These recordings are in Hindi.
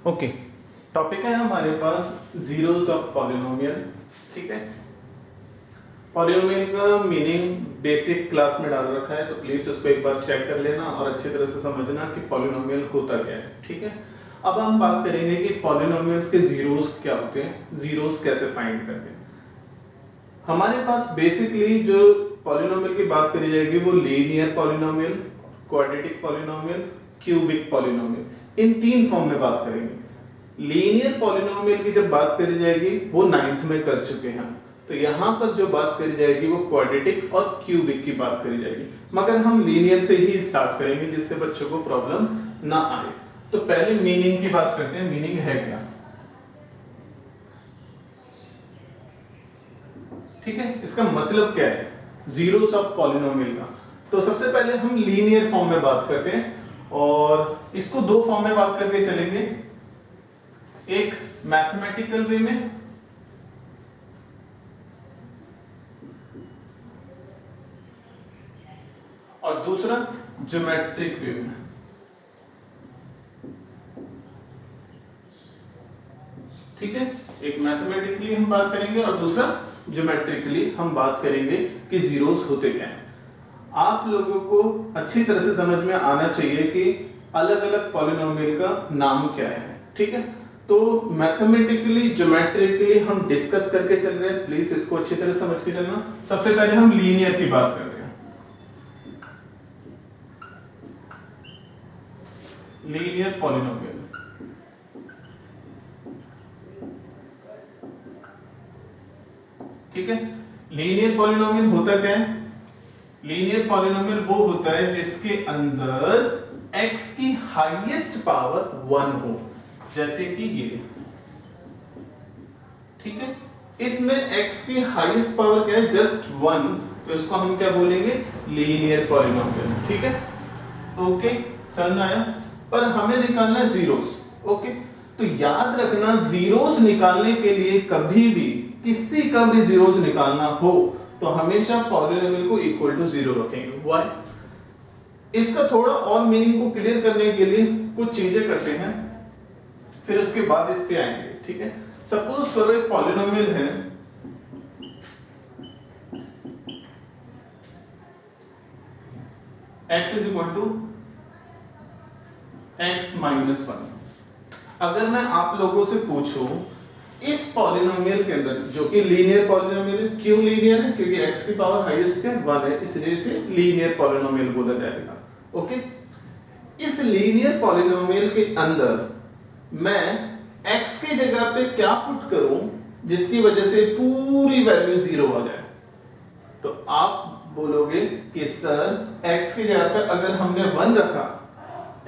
ओके, टॉपिक है हमारे पास जीरोस ऑफ पॉलिनोमियल। ठीक है, पॉलिनोमियल का मीनिंग बेसिक क्लास में डाल रखा है, तो प्लीज उसको एक बार चेक कर लेना और अच्छी तरह से समझना कि पॉलिनोमियल होता क्या है। ठीक है, अब हम बात करेंगे कि पॉलिनोमियल्स के जीरोस क्या होते हैं, जीरोस कैसे फाइंड करते हैं। हमारे पास बेसिकली जो पॉलिनोमियल की बात करी जाएगी वो linear polynomial, quadratic polynomial, cubic polynomial, इन तीन फॉर्म में बात करेंगे। लीनियर पॉलिनोमियल की जब बात करी जाएगी वो 9th में कर चुके हैं, तो यहाँ पर जो बात करी जाएगी वो क्वाड्रेटिक और क्यूबिक की बात करी जाएगी, मगर हम लीनियर से ही स्टार्ट करेंगे जिससे बच्चों को प्रॉब्लम ना आए। तो पहले मीनिंग की बात करते हैं, मीनिंग है क्या। ठीक है, इसका मतलब क्या है जीरोस ऑफ पॉलिनोमियल का। तो सबसे पहले हम लीनियर फॉर्म में बात करते हैं और इसको दो फॉर्म में बात करके चलेंगे, एक मैथमेटिकल वे में और दूसरा ज्योमेट्रिक वे में। ठीक है, एक मैथमेटिकली हम बात करेंगे और दूसरा ज्योमेट्रिकली हम बात करेंगे कि जीरोस होते क्या हैं। आप लोगों को अच्छी तरह से समझ में आना चाहिए कि अलग अलग पॉलिनोमियल का नाम क्या है। ठीक है, तो मैथमेटिकली ज्योमेट्रिकली हम डिस्कस करके चल रहे हैं, प्लीज इसको अच्छी तरह समझ के चलना। सबसे पहले हम लीनियर की बात करते हैं, लीनियर पॉलिनोमियल। ठीक है, लीनियर पॉलिनोमियल होता क्या है। लीनियर पॉलिनोमियल वो होता है जिसके अंदर x की हाईएस्ट पावर 1 हो, जैसे कि ये। ठीक है, इसमें x की हाईएस्ट पावर क्या है, जस्ट 1, तो इसको हम क्या बोलेंगे, लीनियर पॉलिनोमियल। ठीक है, ओके, समझ आया। पर हमें निकालना है जीरोस। ओके, तो याद रखना जीरोस निकालने के लिए कभी भी किसी का भी जीरोस निकालना हो तो हमेशा पॉलिनोमियल को इक्वल टू 0 रखेंगे। व्हाई? इसका थोड़ा और मीनिंग को क्लियर करने के लिए कुछ चीजें करते हैं, फिर उसके बाद इस पे आएंगे। ठीक है, सपोज करो एक पॉलिनोमियल है x is equal to x minus 1। अगर मैं आप लोगों से पूछूं इस पॉलिनोमियल के अंदर, जो कि लीनियर पॉलिनोमियल है, क्यों लीनियर है, क्योंकि x की पावर हाईएस्ट है 1 है, इसलिए इसे लीनियर पॉलिनोमियल बोला जाएगा। ओके, इस लीनियर पॉलिनोमियल के अंदर मैं x की जगह पे क्या पुट करूं जिसकी वजह से पूरी वैल्यू 0 आ जाए। तो आप बोलोगे कि सर x की जगह पे अगर हमने 1 रखा,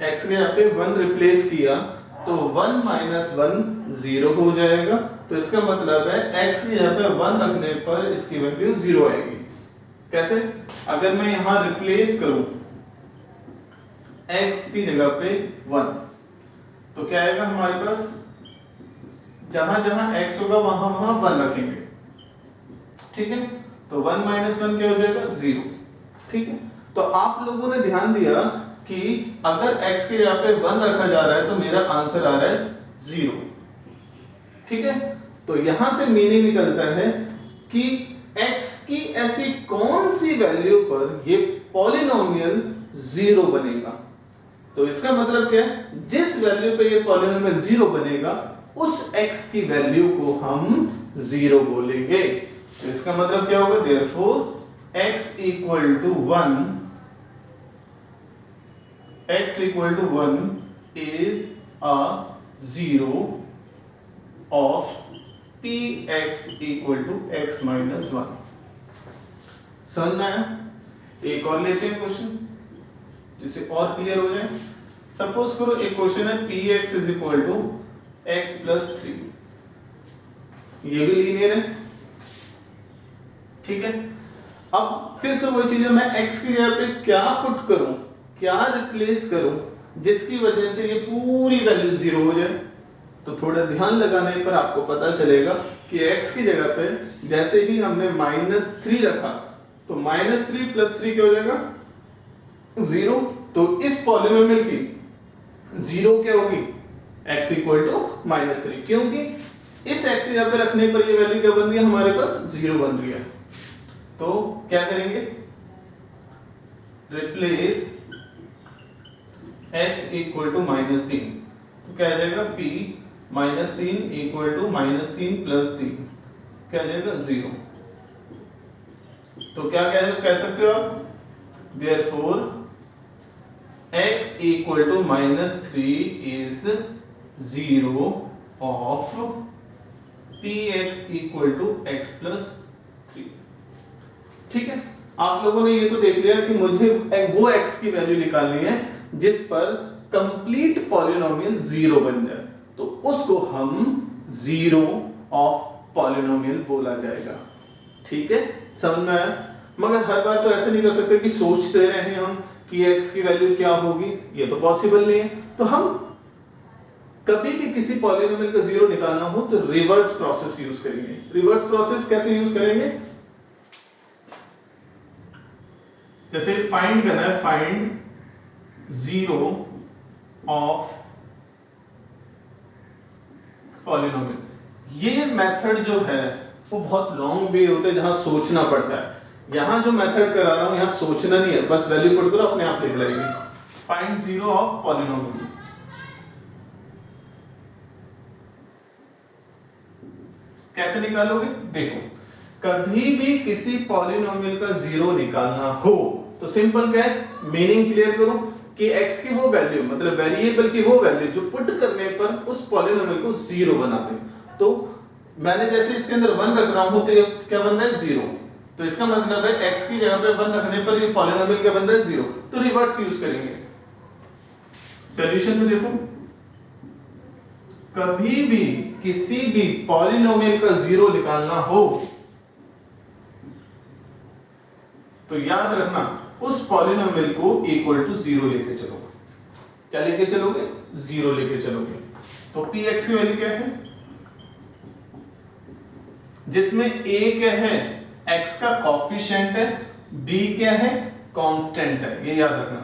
x की जगह पे 1 रिप्लेस किया तो 1 माइनस 1 0 हो जाएगा। तो इसका मतलब है x की जगह पे 1 रखने पर इसकी वैल्यू 0 आएगी। कैसे? अगर मैं यहां रिप्लेस करूं x की जगह पे 1, तो क्या आएगा हमारे पास, जहां जहां x होगा वहां वहां 1 रखेंगे। ठीक है, तो 1 माइनस 1 क्या हो जाएगा, 0। ठीक है, तो आप लोगों ने ध्यान दिया कि अगर x के जगह पे 1 रखा जा रहा है तो मेरा आंसर आ रहा है 0। ठीक है, तो यहां से मीनिंग निकलता है कि x की ऐसी कौन सी वैल्यू पर ये पॉलिनोमियल 0 बनेगा। तो इसका मतलब क्या है, जिस वैल्यू पे ये पॉलिनोमियल 0 बनेगा उस x की वैल्यू को हम 0 बोलेंगे। तो इसका मतलब क्या होगा, therefore x equal to 1, x equal to 1 is a 0 of px equal to x minus 1। समझ में आया? एक और लेते हैं क्वेश्चन जिससे और क्लियर हो जाए। सपोज करो एक क्वेश्चन है px is equal to x plus 3, ये भी लीनियर है। ठीक है, अब फिर से वही चीज है, मैं x की जगह पे क्या पुट करूं, क्या रिप्लेस करूं जिसकी वजह से ये पूरी वैल्यू 0 हो जाए। तो थोड़ा ध्यान लगाने पर आपको पता चलेगा कि x की जगह पे जैसे ही हमने -3 रखा तो -3 + 3 क्या हो जाएगा, 0। तो इस पॉलिनोमियल की 0 क्या होगी, x इक्वल टू -3, क्योंकि इस x यहाँ पे रखने पर ये वैल्यू क्या बन रही है हमारे पास 0 बन रही है। तो क्या करेंगे, रिप्लेस x इक्वल टू -3, तो क्या आ जाएगा p -3 इक्वल टू -3 प्लस 3, क्या आ जाएगा 0। तो क्या कह सकते हो आप, therefore x equal to -3 is 0 of px equal to x plus 3। ठीक है, आप लोगों ने ये तो देख लिया कि मुझे वो x की वैल्यू निकालनी है जिस पर कंप्लीट पॉलिनोमियल 0 बन जाए, तो उसको हम 0 ऑफ पॉलिनोमियल बोला जाएगा। ठीक है, समझ में आया। मगर हर बार तो ऐसे नहीं कर सकते कि सोचते रहे हम कि x की वैल्यू क्या होगी, ये तो पॉसिबल नहीं है। तो हम कभी भी किसी पॉलिनोमियल का 0 निकालना हो तो रिवर्स प्रोसेस यूज करेंगे। रिवर्स प्रोसेस कैसे यूज करेंगे, जैसे फाइंड करना है, फाइंड 0 ऑफ पॉलिनोमियल। ये मेथड जो है वो बहुत लॉन्ग वे होता है जहां सोचना पड़ता है। यहां जो मेथड करा रहा हूं यहां सोचना नहीं है, बस वैल्यू पुट करो अपने आप लिख लेंगे। फाइंड 0 ऑफ पॉलिनोमियल, कैसे निकालोगे, देखो कभी भी किसी पॉलिनोमियल का 0 निकालना हो तो सिंपल क्या है, मीनिंग क्लियर करो कि x की वो वैल्यू मतलब वेरिएबल की वो वैल्यू जो पुट करने पर उस पॉलिनोमियल को 0 बना दे। तो मैंने जैसे इसके अंदर 1 रख रहा हूं तो ये क्या बन रहा है 0, तो इसका मतलब है x की जगह पे 1 रखने पर ये पॉलिनोमियल क्या बन रहा है 0, तो रिवर्स यूज करेंगे। सॉल्यूशन में देखो, कभी भी किसी भी पॉलिनोमियल का 0 निकालना हो तो याद रखना उस पॉलिनोमियल को इक्वल टू 0 लेके चलो। क्या लेके चलोगे, 0 लेके चलोगे। तो px की वैल्यू क्या है, जिसमें a क्या है, x का कॉफिशिएंट है, b क्या है, कांस्टेंट है, ये याद रखना।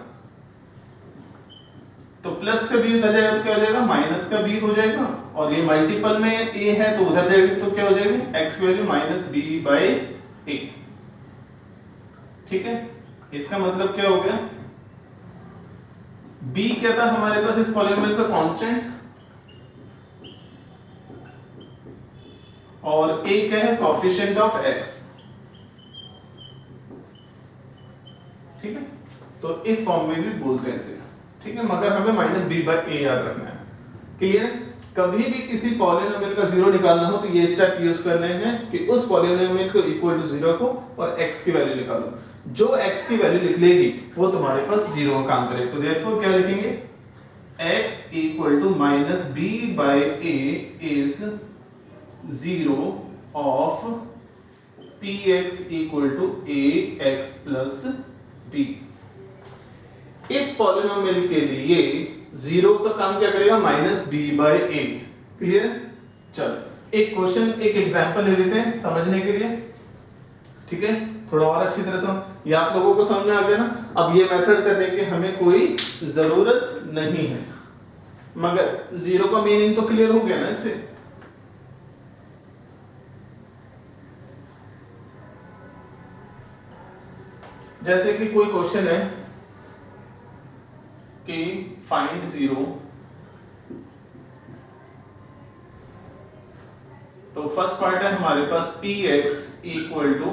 तो प्लस का b उधर जाएगा तो क्या हो जाएगा, माइनस का b हो जाएगा, और ये मल्टीपल में a है तो उधर जाएगी तो क्या हो जाएगी, x की वैल्यू -b/a। ठीक है, इसका मतलब क्या हो गया, b क्या था हमारे पास इस पॉलिनोमियल का कांस्टेंट, और a क्या है, कोएफिशिएंट ऑफ x। ठीक है, तो इस फॉर्म में भी बोलते हैं इसे। ठीक है, मगर हमें -b/a याद रखना है। क्लियर, कभी भी किसी पॉलिनोमियल का 0 निकालना हो तो ये स्टेप यूज करने हैं कि उस पॉलिनोमियल को इक्वल टू 0 को और x की वैल्यू निकालो। जो x की वैल्यू लिख लेगी वो तुम्हारे पास 0 का काम करेगा। तो देयरफॉर क्या लिखेंगे, x equal to -b/a is 0 of px equal to ax plus b। इस पॉलिनोमियल के लिए 0 का काम क्या करेगा, -b/a। क्लियर, चलो एक क्वेश्चन, एक एग्जांपल ले लेते हैं समझने के लिए। ठीक है, थोड़ा और अच्छी तरह समझ, ये आप लोगों को समझ में आ गया ना। अब ये मेथड करने की हमें कोई जरूरत नहीं है, मगर 0 का मीनिंग तो क्लियर हो गया ना इससे। जैसे कि कोई क्वेश्चन है कि फाइंड 0, तो फर्स्ट पार्ट है हमारे पास px equal to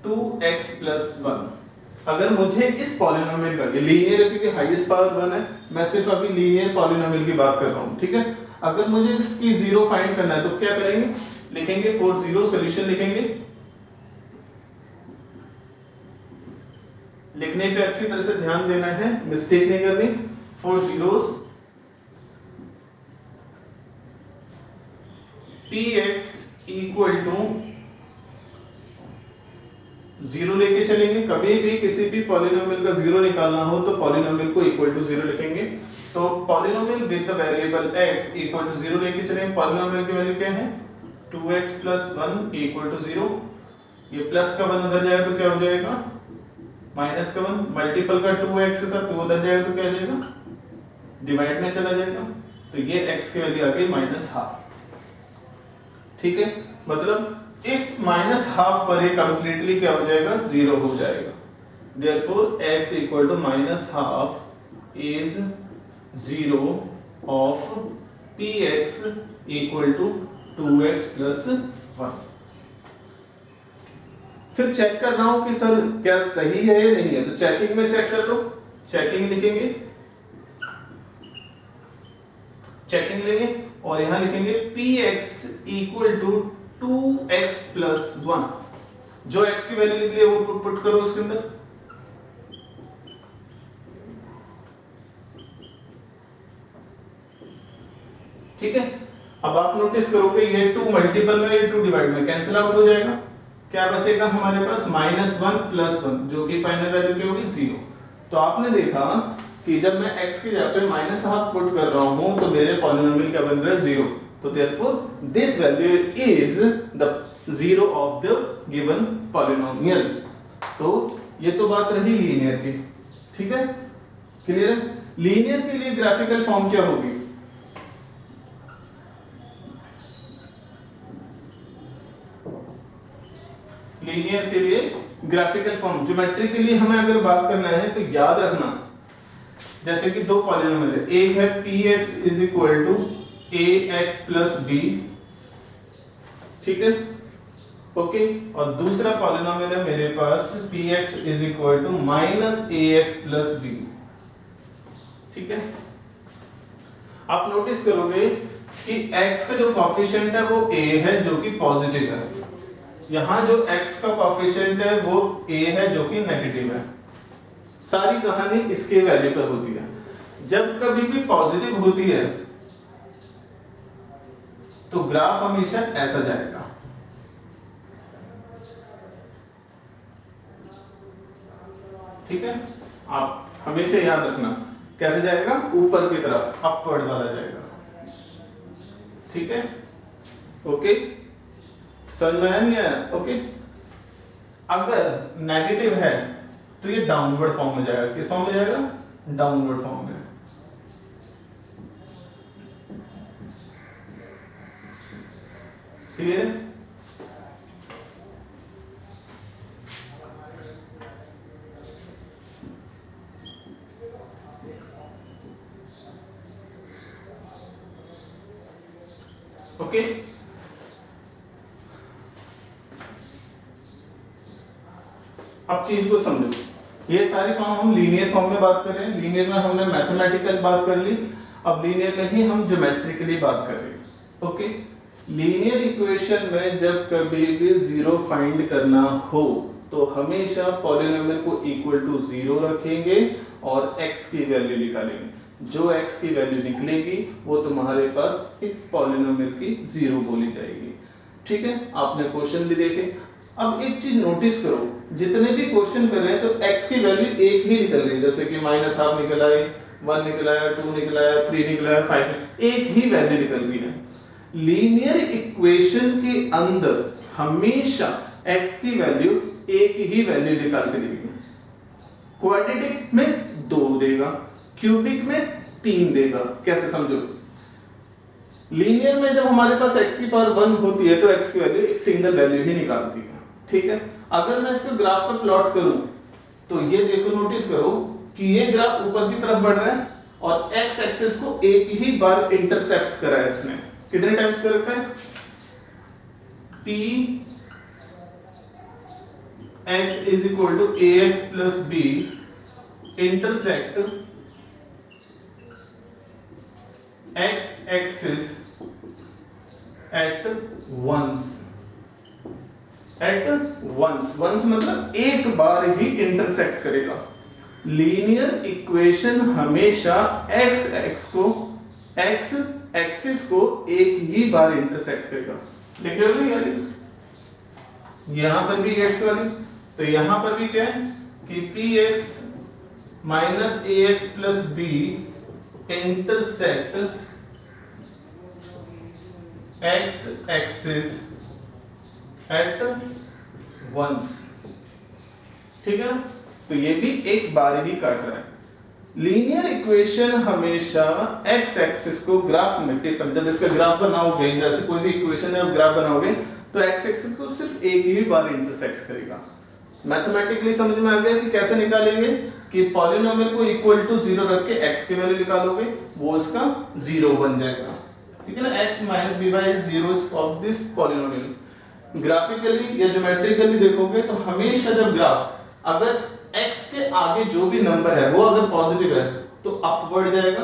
2x plus 1। अगर मुझे इस पॉलिनोमियल का, ये लीनियर है क्योंकि हाईएस्ट पावर 1 है, मैं सिर्फ अभी लीनियर पॉलिनोमियल की बात कर रहा हूं। ठीक है, अगर मुझे इसकी 0 फाइंड करना है तो क्या करेंगे, लिखेंगे 4 0, सॉल्यूशन लिखेंगे। लिखने पे अच्छी तरह से ध्यान देना है, मिस्टेक नहीं करनी। 4 zeros, px इक्वल टू 0 लेके चलेंगे। कभी भी किसी भी पॉलिनोमियल का 0 निकालना हो तो पॉलिनोमियल को इक्वल टू 0 लिखेंगे। तो polynomial with the variable x equal to 0 लेके चलेंगे। पॉलिनोमियल की वैल्यू क्या है, 2x प्लस 1 इक्वल टू 0। ये प्लस का 1 उधर जाएगा तो क्या हो जाएगा, माइनस का 1, मल्टीपल का 2x के साथ 2 उधर जाएगा तो क्या हो जाएगा डिवाइड में चला जाएगा, तो ये x की वैल्यू आ गई -12। ठीक है, मतलब इस -12 पर ये कंप्लीटली क्या हो जाएगा, 0 हो जाएगा। Therefore x equal to -12 is 0 of px equal to 2x plus 1। फिर चेक कर रहा हूं कि सर क्या सही है या नहीं है, तो चेकिंग में चेक कर लो। चेकिंग लिखेंगे, चेकिंग लेंगे और यहां लिखेंगे px equal to 2x plus 1। जो x की वैल्यू निकली है वो पुट करो उसके अंदर। ठीक है, अब आप नोटिस करोगे ये 2 मल्टीपल में, ये 2 डिवाइड में कैंसिल आउट हो जाएगा। क्या बचेगा हमारे पास -1 + 1, जो कि फाइनल वैल्यू क्या होगी, 0। तो आपने देखा कि जब मैं x की जगह पे -12 पुट कर रहा हूं तो मेरे पॉलिनोमियल क्या बन रहा है, 0। तो therefore this value is the 0 of the given polynomial. तो ये तो बात रही लीनियर की। ठीक है, क्लियर है। लीनियर के लिए ग्राफिकल फॉर्म क्या होगी, लीनियर के लिए ग्राफिकल फॉर्म, ज्योमेट्री के लिए हमें अगर बात करना है तो याद रखना, जैसे कि दो पॉलिनोमियल है, एक है px = ax + b, ठीक है, ओके, और दूसरा पॉलिनोमियल है मेरे पास px = -ax + b। ठीक है, आप नोटिस करोगे कि x का जो कोएफिशिएंट है वो a है जो कि पॉजिटिव है, यहां जो x का कोएफिशिएंट है वो a है जो कि नेगेटिव है। सारी कहानी इसके वैल्यू पर होती है। जब कभी भी पॉजिटिव होती है तो ग्राफ हमेशा ऐसा जाएगा। ठीक है, आप हमेशा याद रखना कैसे जाएगा, ऊपर की तरफ, अपवर्ड वाला जाएगा। ठीक है, ओके, समझ में आया नहीं आया, ओके। अगर नेगेटिव है तो ये डाउनवर्ड फॉर्म में जाएगा। किस फॉर्म में जाएगा, डाउनवर्ड फॉर्म में। क्लियर है, ओके। अब चीज को समझो, ये सारी फॉर्म हम लीनियर फॉर्म में बात कर रहे हैं, लीनियर में हमने मैथमेटिकल बात कर ली, अब लीनियर में ही हम ज्योमेट्रिकली बात कर रहे हैं। ओके, लीनियर इक्वेशन में जब कभी भी जीरो फाइंड करना हो तो हमेशा पॉलिनोमियल को इक्वल टू 0 रखेंगे और x की वैल्यू निकालेंगे। जो x की वैल्यू निकलेगी वो तुम्हारे पास इस पॉलिनोमियल की 0 बोली जाएगी। ठीक है, आपने क्वेश्चन भी देखे। अब एक चीज नोटिस करो, जितने भी क्वेश्चन कर रहे हैं तो x की वैल्यू एक ही निकल रही है, जैसे कि -12 निकल आई, 1 निकल आया, 2 निकल आया, 3 निकल आया, 5, एक ही वैल्यू निकल रही है। लीनियर इक्वेशन के अंदर हमेशा x की वैल्यू एक ही वैल्यू निकाल के देगी। क्वाड्रेटिक में 2 देगा, क्यूबिक में 3 देगा। कैसे समझो, लीनियर में जब हमारे पास x की पावर 1 होती है तो x की वैल्यू एक सिंगल वैल्यू ही निकालती है। ठीक है, अगर मैं इसको ग्राफ पर प्लॉट करूं तो ये देखो, नोटिस करो कि ये ग्राफ ऊपर की तरफ बढ़ रहा है और x एक्सिस को एक ही बार इंटरसेप्ट करा है इसने। कितने टाइम्स कर रखा है, p x = ax + b intersect x axis at once मतलब एक बार ही इंटरसेक्ट करेगा। लीनियर इक्वेशन हमेशा x एक्सिस को एक ही बार इंटरसेक्ट करेगा। देख रहे हो यार, यहां पर भी x वाली, तो यहां पर भी क्या है कि px -ax + b intersect x axis at once। ठीक है ना, तो ये भी एक बार ही काट रहा है। लीनियर इक्वेशन हमेशा एक्स एक्सिस को ग्राफ में जब इसका ग्राफ बनाओगे, जैसे कोई भी इक्वेशन है ग्राफ बनाओगे तो एक्स एक्सिस को सिर्फ एक ही बार इंटरसेक्ट करेगा। मैथमेटिकली समझ में आ गया कि कैसे निकालेंगे कि पॉलिनोमियल को इक्वल टू 0 रख के x की वैल्यू निकालोगे, वो इसका 0 बन जाएगा। ठीक है ना, x minus b by 0 of this polynomial. Graphically या ज्योमेट्रिकली देखोगे तो हमेशा जब ग्राफ अगर x के आगे जो भी नंबर है वो अगर पॉजिटिव है तो अपवर्ड जाएगा।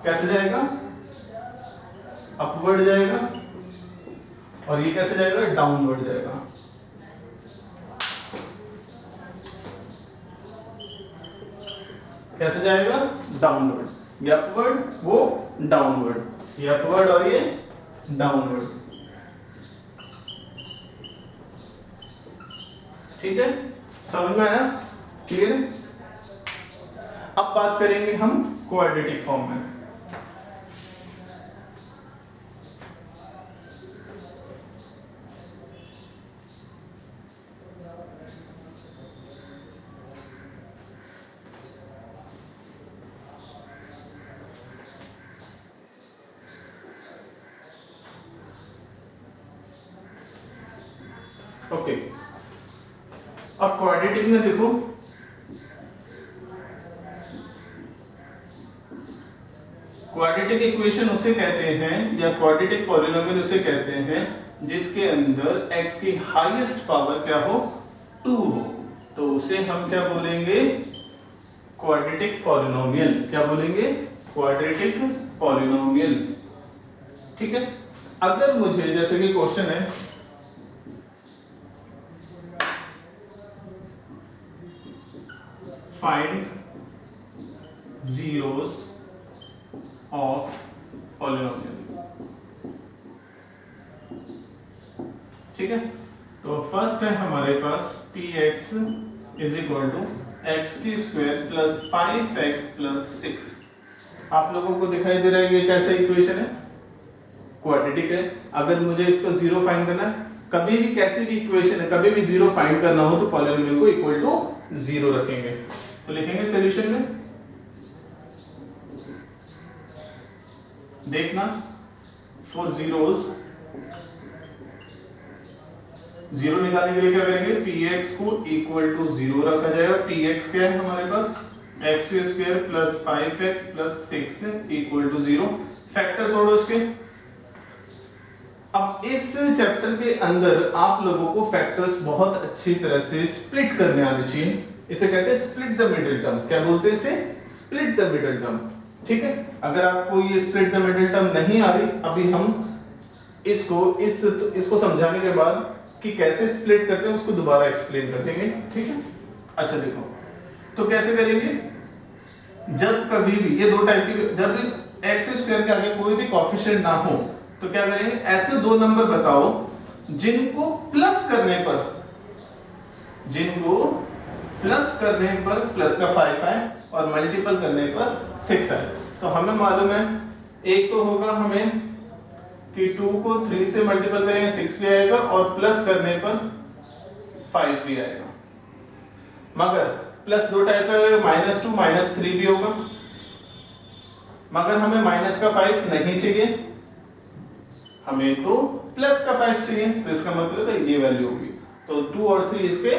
कैसे जाएगा? अपवर्ड जाएगा। और ये कैसे जाएगा? डाउनवर्ड जाएगा। कैसे जाएगा? डाउनवर्ड। ये अपवर्ड, वो डाउनवर्ड। ये अपवर्ड और ये डाउनवर्ड। ठीक है, समझ में आया? क्लियर? अब बात करेंगे हम क्वाड्रेटिक फॉर्म में। ओके, अब क्वाड्रेटिक में देखो, क्वाड्रेटिक इक्वेशन उसे कहते हैं या क्वाड्रेटिक पॉलिनोमियल उसे कहते हैं जिसके अंदर x की हाईएस्ट पावर क्या हो? 2 हो, तो उसे हम क्या बोलेंगे? Quadratic polynomial. क्या बोलेंगे? Quadratic polynomial. ठीक है, अगर मुझे जैसे कि क्वेश्चन है फाइंड zeros of polynomial। ठीक है, तो फर्स्ट है हमारे पास px is equal to x की स्क्वायर प्लस 5x प्लस 6। आप लोगों को दिखाई दे रहा है ये कैसे इक्वेशन है? क्वाड्रेटिक है। अगर मुझे इसको 0 फाइंड करना है, कभी भी कैसी भी इक्वेशन है कभी भी 0 फाइंड करना हो तो पॉलिनोमियल को इक्वल टू 0 रखेंगे। तो लिखेंगे सॉल्यूशन में, देखना फॉर जीरोस, 0 निकालने के लिए क्या करेंगे? px को इक्वल टू 0 रखा जाएगा। px क्या है हमारे पास? X square plus 5x plus 6 equal to 0। Factor तोड़ो इसके। अब इस चैप्टर के अंदर आप लोगों को फैक्टर्स बहुत अच्छी तरह से स्प्लिट करने आने चाहिए। इसे कहते हैं स्प्लिट द मिडिल टर्म। क्या बोलते हैं इसे? Split the middle term. ठीक है, अगर आपको ये स्प्लिट द मिडिल टर्म नहीं आ रही, अभी हम इसको समझाने के बाद कि कैसे स्प्लिट करते हैं उसको दोबारा एक्सप्लेन कर देंगे। ठीक है, अच्छा देखो तो कैसे करेंगे? जब कभी भी ये दो टाइप की, जब भी एक्स स्क्वायर के आगे कोई भी कोएफिशिएंट ना हो तो क्या करेंगे? ऐसे दो नंबर बताओ जिनको प्लस करने पर प्लस का 5 है और मल्टीपल करने पर 6 है। तो हमें मालूम है एक तो होगा हमें कि 2 को 3 से मल्टीपल करेंगे 6 भी आएगा और प्लस करने पर 5 भी आएगा। मगर प्लस दो टाइप का -2 -3 भी होगा, मगर हमें माइनस का 5 नहीं चाहिए, हमें तो प्लस का 5 चाहिए। तो इसका मतलब है ये वैल्यू होगी। तो 2 और 3 इसके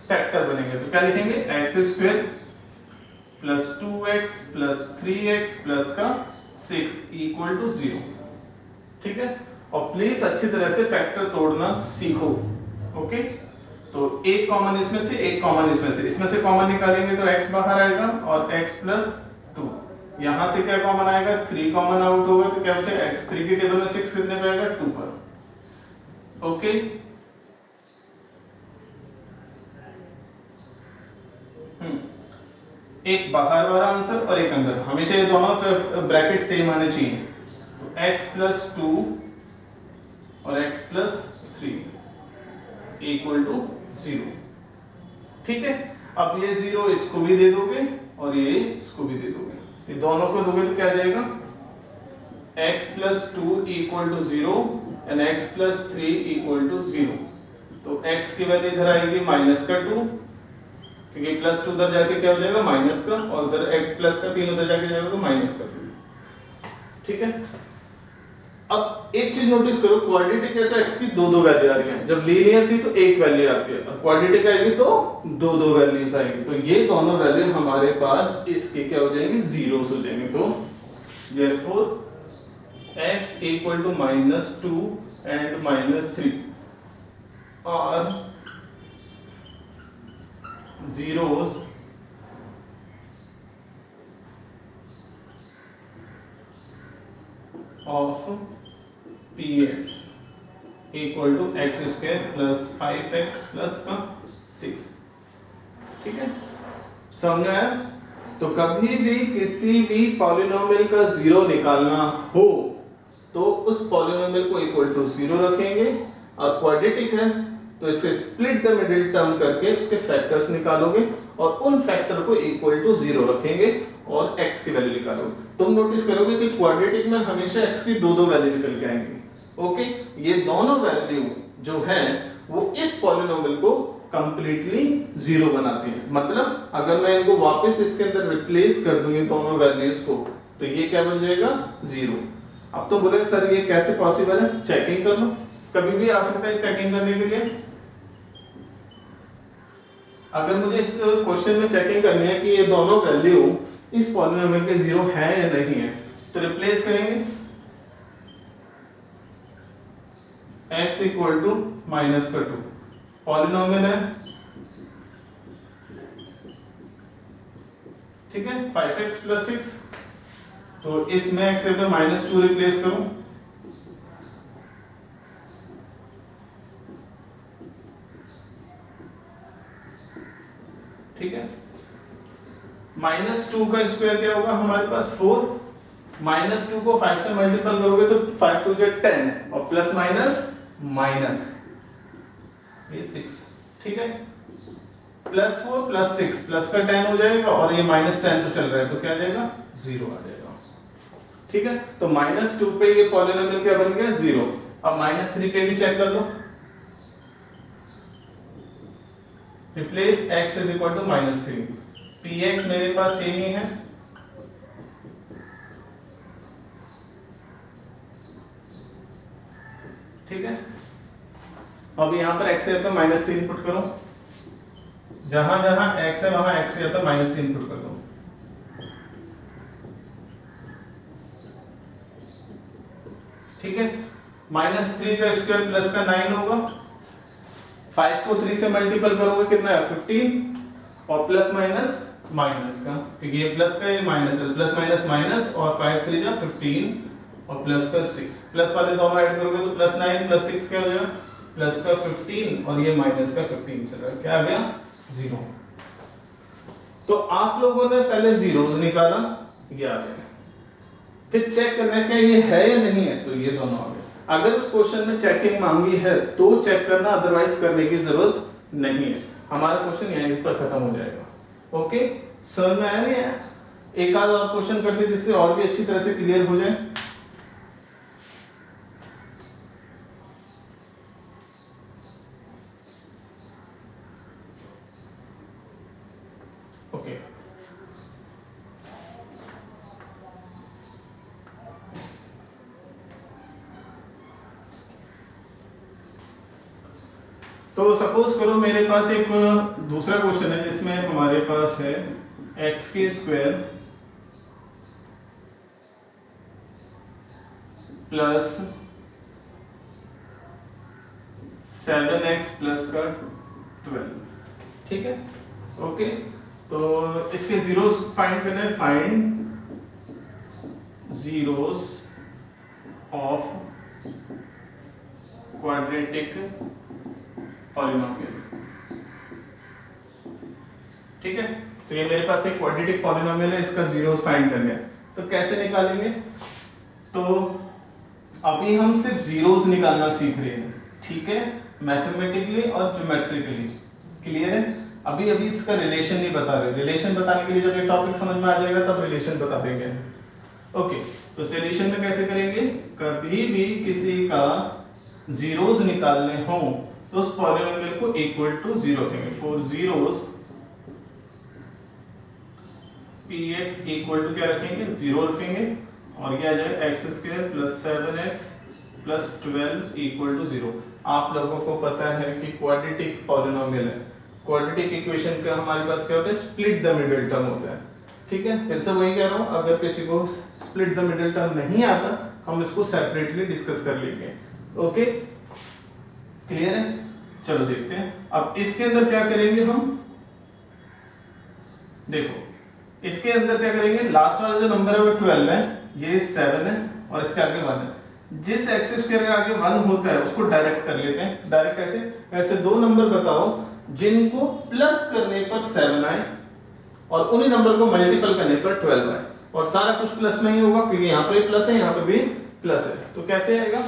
फैक्टर बनेंगे। तो क्या लिखेंगे? X square plus 2x plus 3x plus का 6 इक्वल टू 0। ठीक है, और प्लीज अच्छी तरह से फैक्टर तोड़ना सीखो। ओके, तो एक कॉमन इसमें से, एक कॉमन इसमें से कॉमन निकालेंगे तो x बाहर आएगा और x प्लस 2। यहां से क्या कॉमन आएगा? 3 कॉमन आउट होगा तो क्या बचेगा? x 3 के टेबल में 6 कितने पे आएगा? 2 पर। ओके, एक बाहर वाला आंसर और एक अंदर, हमेशा ये दोनों ब्रैकेट सेम आने चाहिए। तो x प्लस 2 और x प्लस 3 इक्वल टू 0। ठीक है, अब ये 0 इसको भी दे दोगे और ये इसको भी दे दोगे, ये दोनों को दोगे तो क्या आ जाएगा? x plus 2 equal to 0 and x plus 3 equal to 0। तो x की वैल्यू इधर आएगी -2 क्योंकि प्लस 2 उधर जाके क्या हो जाएगा माइनस का, और उधर एक प्लस का 3 उधर जाके जाएगा तो माइनस का 3। ठीक है। अब एक चीज नोटिस करो, क्वाड्रेटिक है तो x की दो वैल्यू आ रही है, जब लीनियर थी तो एक वैल्यू आती है, और क्वाड्रेटिक आएगी तो दो वैल्यूज आएगी, तो ये दोनों वैल्यू हमारे पास इसके क्या हो जाएंगे, जीरोस हो जाएंगे। तो therefore x equal to -2 and -3 are zeros of px equal to x square plus 5x plus का 6। ठीक है, समझ आया? तो कभी भी किसी भी पॉलिनोमियल का जीरो निकालना हो तो उस पॉलिनोमियल को इक्वल टू 0 रखेंगे, और क्वाड्रेटिक है तो इसे स्प्लिट द मिडिल टर्म करके उसके फैक्टर्स निकालोगे और उन फैक्टर को इक्वल टू 0 रखेंगे और x की वैल्यू निकालोगे। तुम नोटिस करोगे कि क्वाड्रेटिक में हमेशा x की दो वैल्यू निकल के आएंगी। ओके, ये दोनों वैल्यू जो है वो इस पॉलिनोमियल को कंप्लीटली 0 बनाती है। मतलब अगर मैं इनको वापस इसके अंदर रिप्लेस कर दूं दोनों वैल्यूज को, तो ये क्या बन जाएगा, 0। अब तो बोले सर ये कैसे पॉसिबल है, चेकिंग कर लो, कभी भी आ सकता है चेकिंग करने के लिए। अगर मुझे इस क्वेश्चन में चेकिंग करनी है कि ये दोनों वैल्यू इस पॉलिनोमियल के 0 है या नहीं है, तो रिप्लेस करेंगे x इक्वल टू -2, पॉलिनोमियल है, ठीक है, 5x + 6, तो इसमें x से -2 रिप्लेस करूं, ठीक है। -2 का स्क्वायर क्या होगा हमारे पास 4, -2 को 5 से मल्टीपल करोगे तो 5 2 10 और प्लस माइनस ये 6, ठीक है, +4 + 6 प्लस का 10 हो जाएगा, और ये -10 तो चल रहा है तो क्या आ जाएगा, 0 आ जाएगा। ठीक है, तो -2 पे ये पॉलिनोमियल क्या बन गया, 0। अब -3 पे भी चेक कर लो, replace x is equal to -3, px मेरे पास सेम ही है, ठीक है। अब यहां पर x है तो -3 पुट करो, जहां जहां x है वहां x के ऊपर -3 पुट कर दो, ठीक है। -3 का स्क्वायर प्लस का 9 होगा, 5 को 3 से मल्टीपल करोगे कितना है, 15, और प्लस माइनस का, क्योंकि ये प्लस का ये माइनस है, प्लस माइनस, और 5 3 जा 15 और प्लस का 6, प्लस वाले दोनों ऐड करोगे तो +9 + 6 क्या हो जाएगा, प्लस का 15 और ये माइनस का 15 चल रहा है, क्या आ गया, 0। तो आप लोगों ने पहले जीरोस निकाला, ये आ गया, फिर चेक करना है कि ये है या नहीं है, तो ये दोनों आ गए। अगर उस क्वेश्चन में चेकिंग मांगी है तो चेक करना, अदरवाइज करने की जरूरत नहीं है। हमारा क्वेश्चन यहीं पर खत्म हो जाएगा। ओके, समझ में आया नहीं है? एक आध और क्वेश्चन करते जिससे और भी अच्छी तरह से क्लियर हो जाए। ओके, तो सपोज करो मेरे पास एक दूसरा क्वेश्चन है जिसमें हमारे पास है x² प्लस 7x प्लस का 12, ठीक है। ओके, तो इसके जीरोस फाइंड करने, find zeros of quadratic polynomial, ठीक है। तो ये मेरे पास एक क्वाड्रेटिक पॉलिनोमियल है, इसका जीरोस फाइंड करने हैं, तो कैसे निकालेंगे, तो अभी हम सिर्फ जीरोस निकालना सीख रहे हैं, ठीक है, मैथमेटिकली और ज्योमेट्रिकली, क्लियर है। अभी इसका रिलेशन नहीं बता रहे, रिलेशन बताने के लिए जब ये टॉपिक समझ में आ जाएगा तब रिलेशन बता देंगे। ओके, तो सॉल्यूशन में कैसे करेंगे, कभी भी किसी का जीरोस निकालने हो तो उस पॉलिनोमियल को इक्वल टू 0 रखेंगे, for zeros px equal to क्या रखेंगे 0 रखेंगे और ये आ जाएगा x square plus 7x plus 12 equal to 0। आप लोगों को पता है कि क्वाड्रेटिक पॉलिनोमियल है, क्वाड्रेटिक इक्वेशन का हमारे पास क्या होता है स्प्लिट द मिडिल टर्म होता है। ठीक है, फिर से वही कह रहा हूँ, अगर किसी को स्प्लिट द मिडिल टर्म नहीं आता हम इसको सेपरेटली डिस्कस कर लेंगे। ओके क्लियर है, चलो देखते हैं। अब इसके अंदर क्या करेंगे हम, देखो इसके अंदर क्या करेंगे, लास्ट वाला जो नंबर है वो 12 है, ये 7 है और इसके आगे 1 है। जिस एक्स स्क्वायर के आगे 1 होता है उसको डायरेक्ट कर लेते हैं। डायरेक्ट कैसे, ऐसे दो नंबर बताओ जिनको प्लस करने पर 7 आए और उन्हीं नंबर को मल्टीपल करने पर 12 आए, और सारा कुछ प्लस में ही होगा क्योंकि यहाँ पर प्लस है यहाँ पर भी प्लस है। तो कैसे आएगा,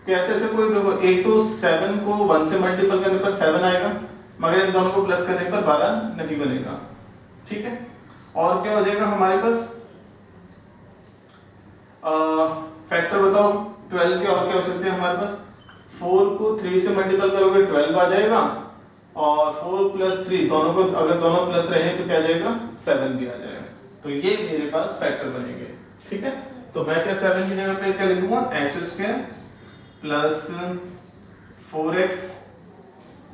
कैसे ऐसे कोई देखो, एक तो 7 को 1 से मल्टीपल करने पर 7 आएगा, मगर इन दोनों को प्लस करने पर 12 नहीं बनेगा। ठीक है, और क्या हो जाएगा हमारे पास, फैक्टर बताओ 12 के, और क्या हो सकते हैं हमारे पास, 4 को 3 से मल्टीपल करोगे 12 आ जाएगा, और 4 प्लस 3 दोनों को अगर दोनों प्लस रहे तो क्या आ जाएगा 7 भी आ जाएगा। तो ये मेरे पास फैक्टर बनेंगे। ठीक है, तो मैं क्या 7 की जगह पे क्या लिखूंगा, x square plus 4x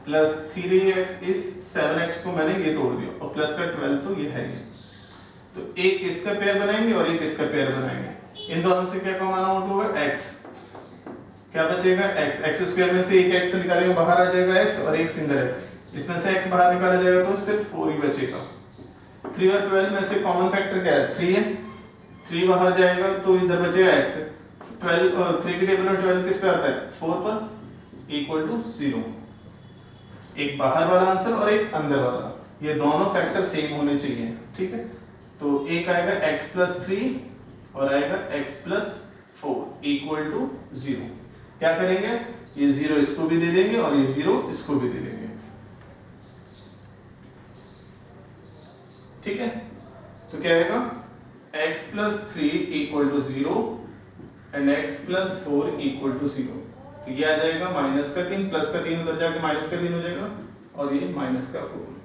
plus 3x, इस 7x को मैंने ये तोड़ दिया और प्लस का 12 तो ये है ही। तो एक इसका पेयर बनाएंगे और एक इसका पेयर बनाएंगे, इन दोनों से क्या कॉमन आउट होगा x, क्या बचेगा x, x स्क्वायर में से एक x निकालेंगे बाहर आ जाएगा x और एक सिंगल x, इसमें से x बाहर निकाला जाएगा तो सिर्फ 4 ही बचेगा। 3 और 12 में से कॉमन फैक्टर क्या है 3 है, 3 बाहर जाएगा तो इधर बचेगा x, 3 के टेबल में 12 किस पे आता है 4 पर, इक्वल टू 0। एक बाहर वाला आंसर और एक अंदर वाला, ये दोनों फैक्टर सेम होने चाहिए। ठीक है, तो एक आएगा x प्लस 3 और आएगा x प्लस 4 इक्वल टू 0। क्या करेंगे, ये 0 इसको भी दे देंगे और ये 0 इसको भी दे देंगे। ठीक है, तो क्या आएगा x plus 3 equal to 0 and x plus 4 equal to 0। तो ये आ जाएगा -3, प्लस का 3 उधर जाके -3 हो जाएगा और ये -4।